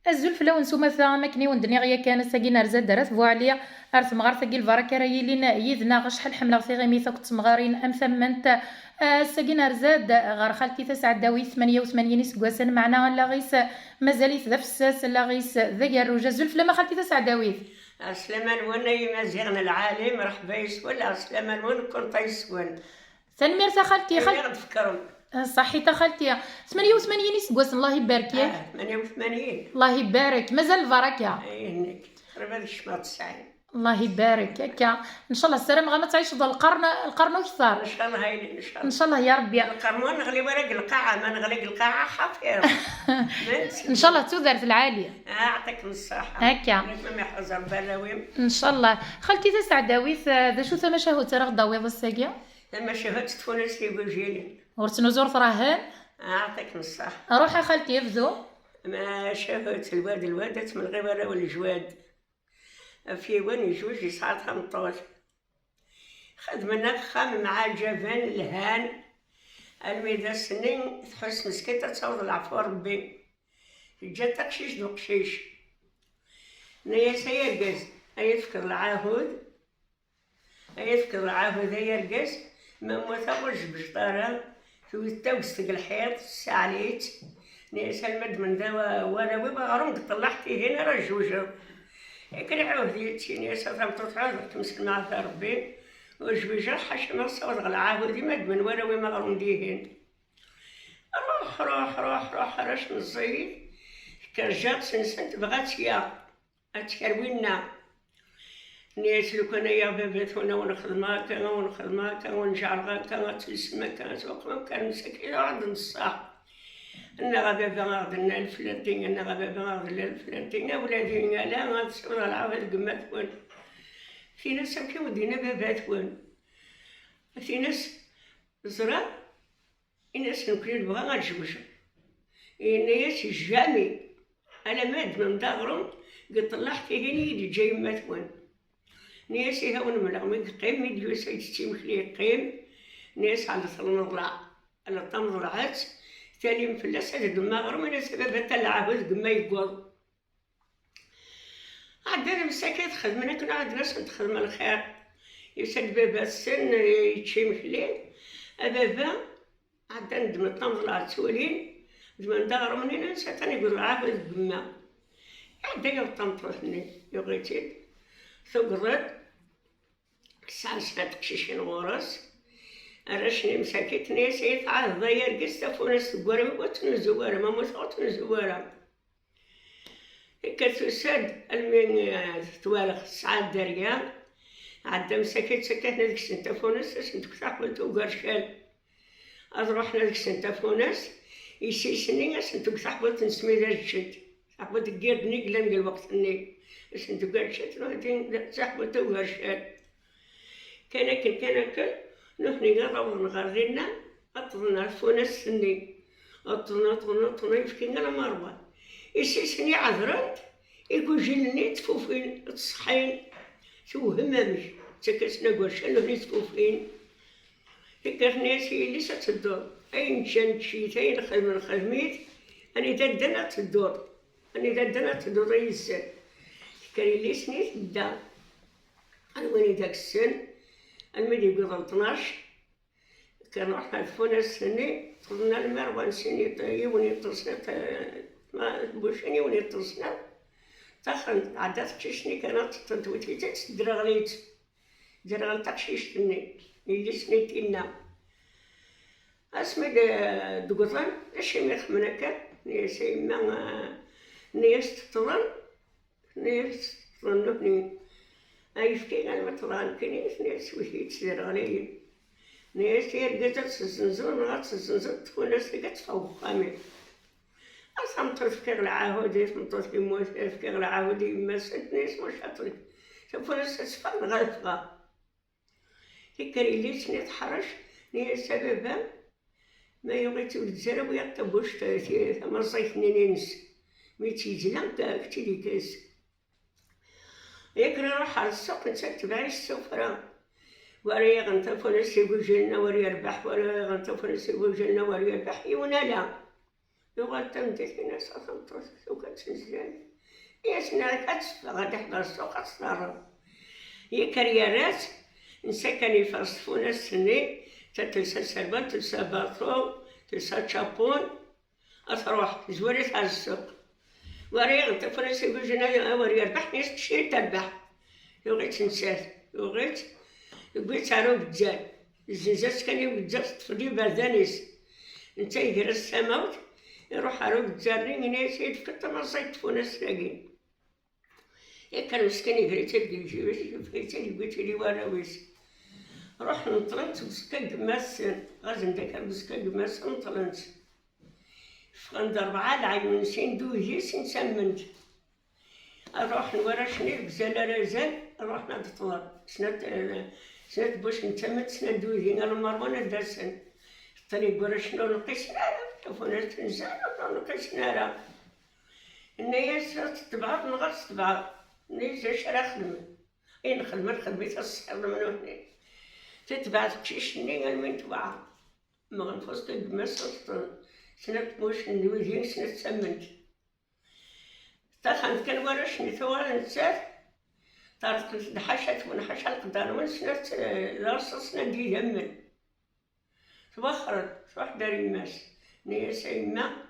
الزلف لو نسوما مكني وندني غيا كانت ساقي نرزا درات بوعليا ارث مغار ساقي البركه راهي لينا يدنا شحال حمله في غيميثا كنت مغارين ام ثمنت ساقي نرزا غار خالتي تسعة داوي 88 سكواسن معنا لا غيس مازاليت ذا فساس لا غيس ذا الروجا زلف لما خالتي تسعة داوي عسلامة وانا مزيغنا العالم مرحبا يسول عسلامة وين كنت يسول تنمير خالتي غتفكرهم صحيت خالتي 88 سكواس الله يبارك ياك 88 الله يبارك مازال البركه هناك تقريبا الشمال 90 الله يبارك هكا ان شاء الله السلام غا ما تعيش ذا القرن وكثر ان شاء الله هايلين ان شاء الله ان شاء الله يا ربي القرن نغلي ورق القاعه ما نغلق القاعه حفير ان شاء الله تودرت العاليه يعطيك الصحه هكا ما يحفظ البلاوي ان شاء الله خالتي تسع داويث ذا شو ثما شهوت راه داويض الساقيه لما شهدت تفونس لي بوجيلين ورتنو زور راهن يعطيك الصحه روحي خالتي يفزو ما شهدت الوادات من غير والجواد في وين يجوج يسعطها من طول خدمنا خام مع جبان الهان الميدا سنين تحس مسكيتة تصور العفو ربي جات تقشيش دو قشيش نيا سيرقز يذكر العهود يرقز ما موثقوش بشطارة تويتا وستق الحيط ساليت نيا سلمد من دوا وانا ويبغى طلعتي هنا رجوجة كان عاود تيني سافر تطعود تمسك مع ربي وجوجا حشمه صور العاودي مد من ولا وما غرمديهن روح راش نصيد كرجات سنسنت بغات يا اتكروينا نيس لو كان يا بابات وانا ونخدم هكا ونجعل هكا تسمى كان سوق كان مسكين عند الصاح أنا غابا غادنا الفلانتين أنا غابا غادنا الفلانتين ولادي لا غاتسوى العوض قمات وين في ناس هكا ودينا بابات وين في ناس زرا الناس نكون بغا غاتجوجو الناس جامي أنا ماد من داغرم قد طلعتي هني يدي جاي مات وين ناس يهون ملغمي قيم يديوس يتسيم خليه قيم ناس على طلع على طمرعات تالي مفلس هذا المغرب من سبب العهود قما يقول عندنا مساكين خدمنا كنا عندنا نخدم الخير يسد بابا السن يتشي مخليل بابا عندنا ندم الطمر تولين زمان دار منين نسى تاني يقول عهود قما عندنا الطمطرني يغيتي ثقرت ساعة سنة كشيشين غورس رشني مساكت ناس يتعاد ضير قصة فونس قرم وتنزوارة ما مسقط نزوارة كتساد المين توالخ سعاد دريا عدا مساكت سكتنا ديك السنة فونس سنت كتاقبل توقرشال أروحنا ديك السنة فونس يسيسني سنت كتاقبل تنسمي ذا الشد تاقبل تقير نقلن الوقت ني سنت قرشات نهدين تاقبل توقرشال كان نحن نروح نغردنا أطلنا الفونس سني أطلنا يفكينا المروة يسيسني عذرات يقول جلني تفوفين تصحين شو همامش تكسنا قرشان نحن تفوفين هيك الناس اللي ستدور أين كانت شيتين خدميت أني ددنا تدور يسال كان لي سنيت دا أنا ويني داك السن المدي بيض 12 كان رحنا الفونس سني طلنا المروة سني يوني تصنع ما بوشني يوني تصنع تخن عدات تشني كانت تنتوتي تدرغليت درغل تقشيش تني اللي سنيتينا اسمي دقطان اش يخمنك نيس ما نيس تطلن نبني أيفتين أنا مطلعن كنيس ناس وهي تصير علي ناس يرقدت سنزون غات سنزون تكون ناس اللي كتفوق خامي أصلا تفكر العهودي تمطوط يموت تفكر العهودي ما سنت ناس مش هطري شوفوا ناس تسفر غالفة هكري لي سنة حرش ناس سببا ما يبغي تزرب ويطبوش ثم صيف نينس ميتيجي لام كتيري كاس يكري روح على السوق نسكت بعيش السفرة وريا غنطفو ناس يقول وريا ربح وريا غنطفو ناس يقول وريا ربح يونا لا يغال تمدت ناس أصلا وكان تنزل يا سنا كتسفى غادي حضر السوق تصنارو هي كريارات نسكن يفرصفونا السني تلسى سربان تلسى باطو تلسى تشابون أتروح زوريت على السوق وريغ تفرسي بجنا وري ربح نيس تشري تربح يوغيت نسات يوغيت يبغيت عارو بجال الزنزات كان يبجال تفضي بردانيس نتا يقرا السماوت يروح عارو بجال ناس يدفك تمصيت فونا الساقين يا كان مسكين يقري تلقي الجيوش يفكيت يبغيت لي وراويس روح نطلنت مسكا قماسن غازن داك مسكا قماسن نطلنت فغند 4 العين نسين دوجي سنسمنت أروح نورا شني بزالا رازال أروح نطلب سنة باش نتمت سنة دوجي أنا مروان درسن الطريق ورا شنو نقيس نارا تلفونات تنزل نقيس نارا الناس تتبع نغرس تبع الناس شرا خدمة أي نخدم خدمت الصحة من هنا تتبع تكشيش ني من تبعها ما غنفوز كماس سنة باش ندوجي سنة تسمنت تاخنت كان ورا شني ثوال نسات طارت نحشت ونحش القدر من سنة لاصصنا دي يمن تبخرت صباح داري ماس نيس إما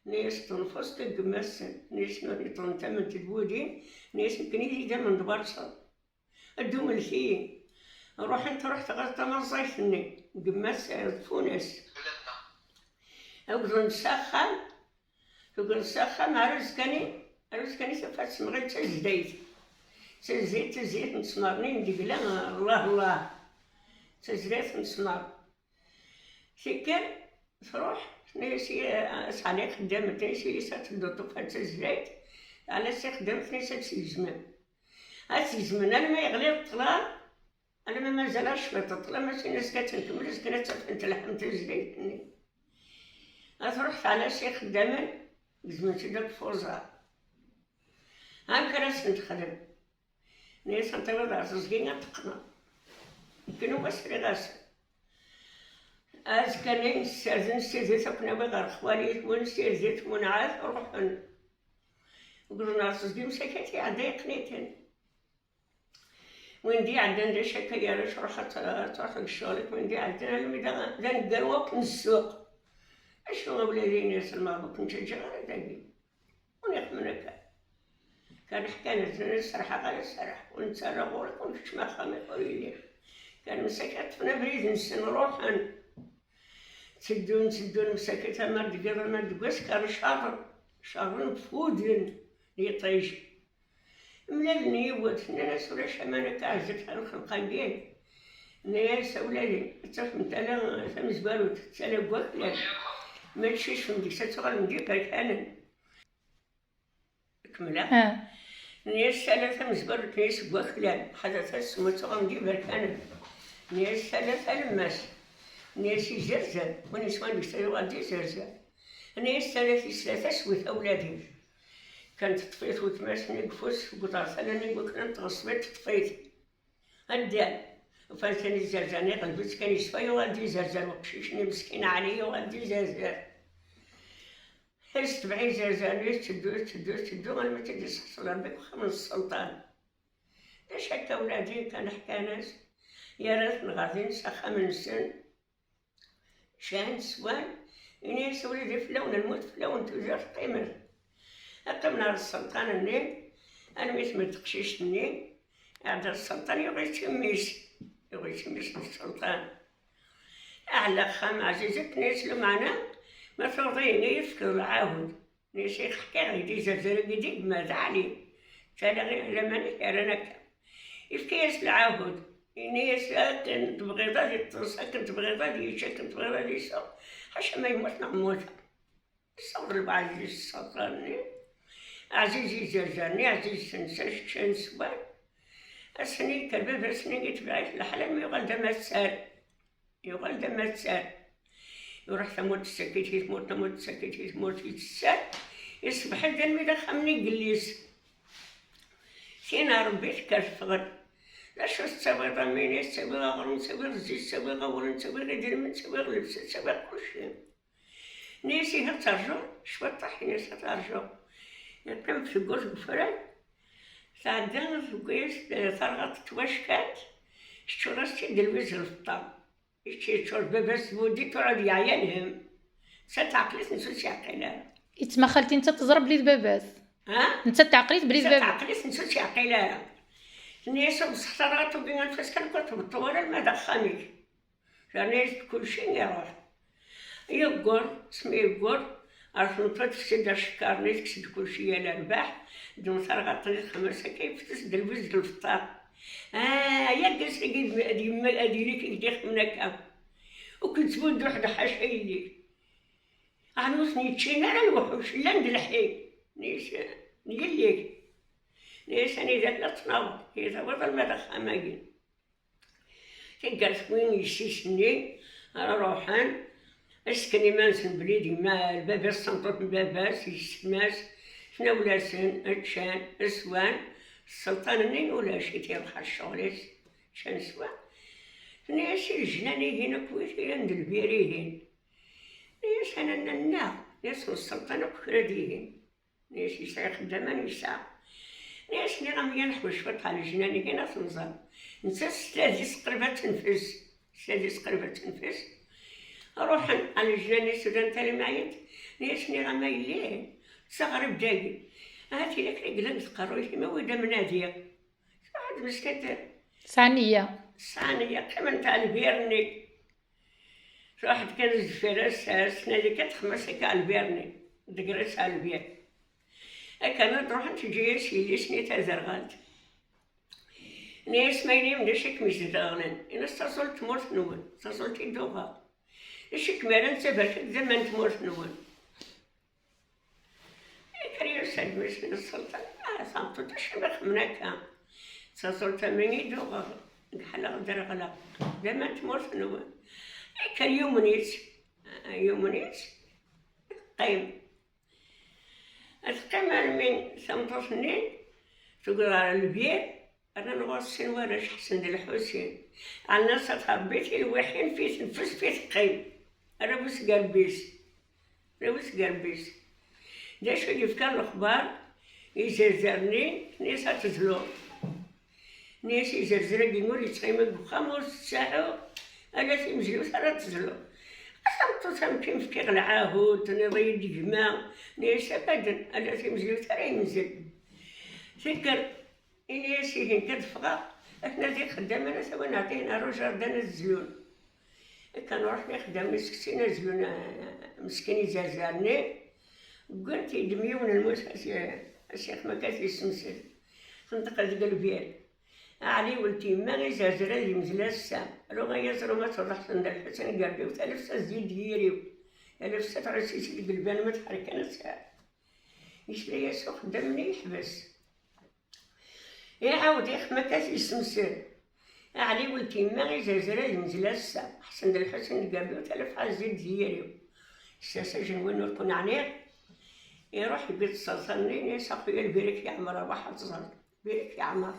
نيس تنفس كجمسن نيس نوري تنتمن تدودين نيس كنيدي دا من دبرصة الدوم الخي روح انت رحت غلطة ما صيفني جمس تونس أقدر نسخن تقول نسخن مع رزقني سفات سمغيت تزديت تزيت نسمرني ندير الله تزديت نسمر سكر تروح نيسي أسعالي خدامت نيسي ستدوطو فهاد تزديت على سي خدامت نيسي تسيزمن أتسيزمن أنا ما يغلي الطلال أنا ما مازالش في الطلال ماشي ناس كتنكمل سكنت تفنت اللحم تزديتني أتروح على شي خدامة زمنتي داك الفوزة هاك راس نتخدم نيس نطيب راسو كينا تقنا كانوا بسري غاسل كان نستأذن زيت كنا بغير خوالي ونسير زيت منعاد نروح نقولوا راسو كي مسكتي عندي قنيتين وين دي عندنا دا شكاية علاش تروح للشغل وين دي عندنا الميدا دا نقروك نسوق أشنو ولادي ناس المغرب كنت جا داكي ونخمن هكا كان حكانا نسرح غير سرح ونتسرق ولا كنتش ما خامي قولي كان مسكت فينا بريد نروح تسدون مسكتها ما دقر ما دقاش كان شهر نفودن يطيش ملالني يوت ناس ولا شمانة كعزتها الخلقة ديالي ناس ولادي تفهمت أنا تمزبالو تتسالى بوكلان ما تشيش من ديك تغال ندير بركانا كملة نيس ثلاثة مزبر نيس بوكلان حدث سما تغال ندير بركانا نيس ثلاثة لماس نيس زرزان ونيس ما نشتري غادي زرزان نيس ثلاثة سويت أولادي كانت طفيت وتماسني قفوس وقطعت أنا نقول تغصبت طفيت الدال وفاتني زرزاني قلبت كان يشفى وغادي زرزان وقشيشني مسكينة عليا وغادي زرزان حس تبعي زرزاني تدو أنا ما تديش حصل ربك وخا من السلطان باش هكا ولادي كان حكاناس يا ريت غادي نسخى من السن شان سوان إني وليدي فلون نموت فلون تجار قيمة هكا من السلطان النيل أنا ميت تقشيشني هذا السلطان يبغي يتميش السلطان أعلى خام عزيزك نيسلو معنا ما فرضيني يفكر العاود نيس يحكي غيدي زرزر قديك ماذا علي تالا لما نكرنك يفكي يس العاود نيس كنت تبغي غادي تصا كنت تبغي غادي يشا كنت تبغي غادي يصا حاشا ما يموت نموت صبر بعزيز السلطان عزيزي زرزرني عزيز سنساش شنسوان أسني كربي بسني قلت بعيش الحلم يغال دم تسار يروح تموت سكيتي تموت سكيتي تموت تسار يصبح الدم إذا خمني قليس سينا ربيت كالفغر لا شو تسوي ضميني تسوي غرم تسوي رزيز تسوي غورن تسوي غدير تسوي غلبسة تسوي كلشي نيسي هترجع شوي طحيني هترجع يقيم في قوس قفران تعدى في قويس ثرغت تواشكات شتورس تدلوز الفطام شتور باباس بودي تعود يعيانهم ستعقلت نسوس يعقلها يتما خالتي انت تزرب بليد باباس ها انت تعقليت بليد باباس ستعقلت نسوس يعقلها الناس بسخطرات وبين الفاس كنت بالطوال المدى خامي الناس كل شيء يروح يقر اسمي يقر عرف نطلت في سيدة الشكار ناس كسد كل شيء على الباح دون ثرغة طريق خمسة كيف تسد الوزد الفطار يا قلت أدي ليك يديخ من هكا وكنت بود واحد حاشاي لي عنوس نيتشينا على الوحوش لا ندلحي نيس نقليك نيس أنا ذاك لا تناوض إذا وضل ماذا خاماقين تقرت وين يسيسني روحان اسكني مانسن بليدي ما الباباس سنطوط الباباس يسماس شناولاسن اتشان اسوان السلطان نين ولا شي تيبخى الشغليس شان سوان ناس الجناني هنا كويتي عند البيريهن ناس انا ننا ناس السلطان كفرديهن ناس يسعى خدامان يسعى ناس ني غام ينحوش فطها الجناني هنا تنظر نسى ستاديس قربة تنفس ستاديس قربة تنفس روح على الجناني السودان تالي معيط ناس ني غام يليه تسغرب داقي هاتي لك رجلان تقروي ما ودا منادية واحد مسكت ثانية كما نتاع البيرني واحد كان الفراس السنة اللي كتخمس هكا على البيرني دقرات على البير هكا نروح نتجي سيلي سنيتها زرغات ناس ما ينمداش كميس داغلن انا استصلت تمورت نون استصلت يدوغا اش كمالا نتبرك زمان تمورت نون كريو سلمش من السلطان صامتو تشبخ من هكا سلطان من يدوغا نحلا غدر غلا زمان تمورت نون كريو منيت قيم القيم من ثمطو سنين تقول على البير أنا نغوصين وراش حسن ديال الحسين عنا تربيتي الوحين فيه تنفس فيه قيم أنا بس قلبيس داش اللي فكر الأخبار يزرزرني ناس تزلو ناس يزرزر يقول يتخيم بخمر الساعة ألا تمزلو ثلاث تزلو أصلا تمكن في كيغ العاهود نضي الجماع ناس أبدا ألا تمزلو ثلاث ينزل تذكر ناس هين كتفغا احنا ذي خدام أنا سوا نعطينا رجال دانا الزلون كنروح نخدم مسكين الزلون مسكين يزرزرني قلت دميون الموت الشيخ ما كانش يسمسل خندق القلبير علي ولتي ما غيزرزر لي مزلا السام رو غيزرو ما تروح عند الحسن قلبي وثالث زيد ديري ألف سات راسيتي القلبان ما تحرك أنا ساعة يشري يسوق خدمني يحبس يعاود ياخ ما كانش يسمسل علي ولتي ما غيزرزر لي مزلا السام حسن الحسن قلبي وثالث زيد ديري الساساجن وين نكون عنيق يروح يبيت السلطان يساق فيا البريك يا عمر واحد صغر بريك يا عمر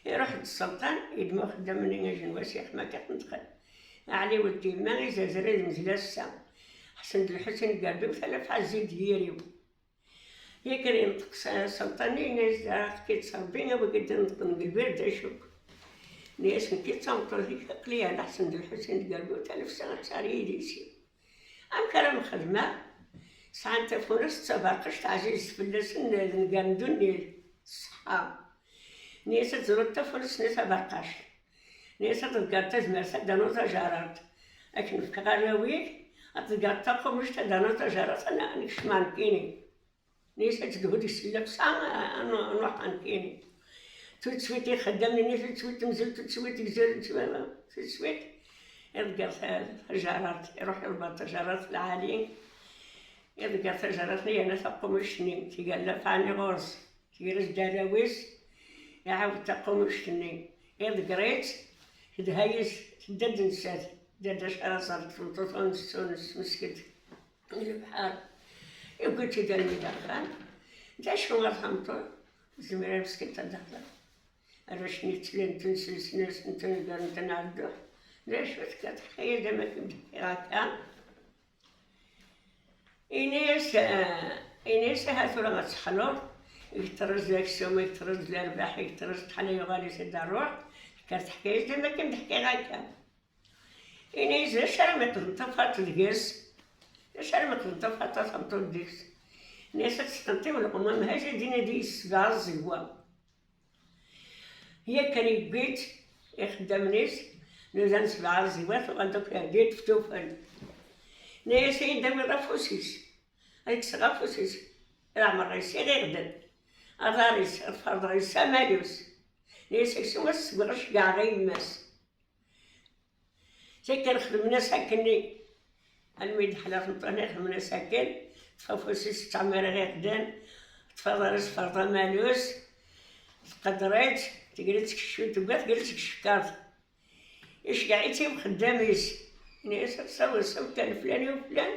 يروح السلطان يدمو خدام مني نجي نواسيخ ما كتنتقل علي ولدي ما غيزرزر المزلا السام حسن الحسن قلبي وثلاث عزيز يريو يقدر ينطق السلطاني ناس كيتصربينا وقد ننطق البرد اشوف ناس كيتصمتو هيك قليا على حسن الحسن قلبي وثلاث سنة صار يديسي أم كلام خدمة ساعة تفونس تباقش تعزيز فلسن نقندوني الصحاب نيسا تزرد تفونس نيسا باقاش نيسا تلقى تزمرسا دانوتا جارات لكن في كغالاويك تلقى تقو مش تدانوتا جارات أنا نكشمان كيني نيسا تدهودي سيلك ساعة أنا نروح عن كيني تسويتي خدمني نيسا تسويت مزل تسويتي زل تسويت يلقى جارات يروح يربط جارات العاليين يلقى جارات لي أنا تقوم الشنين تيقلف عني غرز تيرز دراويس يعاود تقوم الشنين يلقى ريت تدهيس تدد نسات دد شحال صارت في تونس مسكت البحر يقول تدلني دخان دا شنو غتهمطو زميرة مسكت داخلة رشني تلين تنسلس ناس نتنقر نتنعدو ليش كتحكي دابا كنت هكا إناس إنيس هاتو لا غتخلور يكترز داك السوم يكترز الأرباح يكترز بحال يغالي سد الروح كانت حكاية زعما كنحكي هكا إنيس شحال ما تنطفى تدقس شحال ما تنطفى تفهمتو ديكس ناس تستنطي والقمام هاجا دينا ديس كاع الزوا هي كان يبيت يخدم ناس نزان سبعة الزوات وغندوك هديت في توفل ناس يداوي رافوسيس هايك سغافوسيس العمر ريسي غير دد أداريس الفرد ريس ماليوس ناس يكسو مسبغش كاع غير ماس تي كنخدم ناس هكني الميد حلا فنطوني نخدم ناس هكن تفافوسيس تعمر غير دان تفضلت فرد ماليوس تقدرات تقلت كشو تبغى تقلت كشكارت إيش قاعدتي مخداميس ناس تصور كان فلان وفلان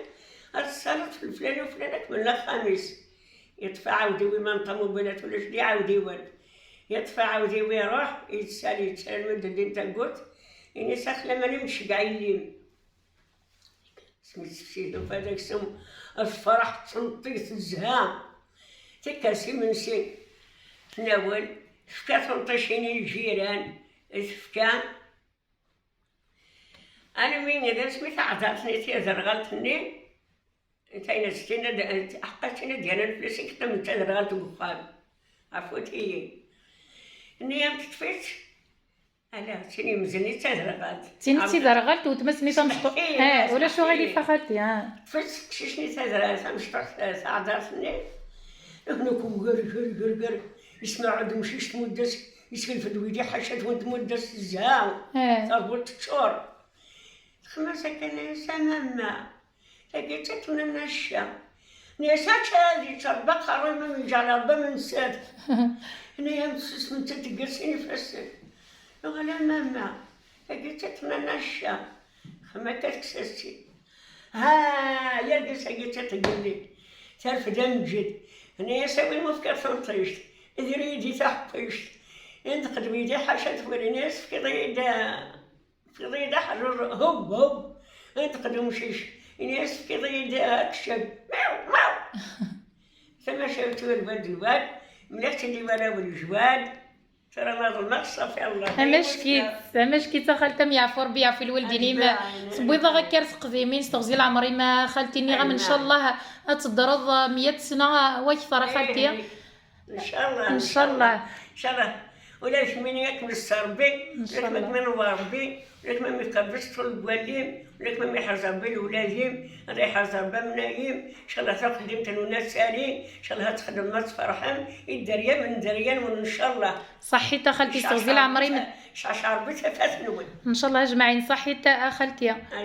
اتصلت في الفلاني وفلان أكمل خميس يطفى عاودي وين ما نطموبيلات ولا شدي عاودي وين يطفى عاودي ويروح يتسال من اللي انت قلت إني ساخله ماني مش كاع يليم سميت سيدو في هذاك السم الفرح تنطيت الزهام تكاسي من سين تناول فكا تنطيشيني الجيران فكان أنا مين إذا سميت عطاتني تيزرغلتني انتينا ستينا حقاتينا ديالنا الفلوس كنا من تزرغلت وقال عفوتي نيام تطفيت على تيني مزني تزرغلت تيني تزرغلت وتمسني تمشطو ولا شو غادي فخالتي طفيت كشيشني تزرغلت مشطوط عطاتني هناكم قر يسمع عندهم شيش تمدس يسكن دويدي حاشات وانت مدس الزهاو تربط تشور خمسة كان سماما لقيت تونا نشا نيسات هذه تربى قريبة من جلابة من ساد هنايا مسس من تتقرسيني فسد ولا ماما لقيت تونا نشا خما كتكسستي ها يا قصة لقيت تقولي تعرف دم جد هنايا سوي المفكر ثنطيشت ذريدي تحطيشت ينتقد بيدي حاشا تولي ناس في ضيدة حجر هب ينتقد مشيش ناس في ضيدة أكشب ماو ثم شاوتو الواد ملكت اللي ولا والجواد ترى ما ظلمت صافي الله اما شكيت خالتم يعفو ربي يعفو الوالديني ما صبيضه غير قديمين استغزي العمري ما خالتيني غا ان شاء الله تضرب 100 سنه واكثر خالتي ان شاء الله ان شاء الله ان شاء الله ولا من ياكل السربي ولا من وربي ولا ما يقبضش طول الوالدين ولا ما يحرز بالولادين هذا يحرز بمنايم ان شاء الله تخدم الناس سالين ان شاء الله تخدم ما تفرحان الدريان من دريان وان شاء الله صحيت خالتي استغزي العمري شعر بيتها فاتنون ان شاء الله اجمعين صحيت خالتي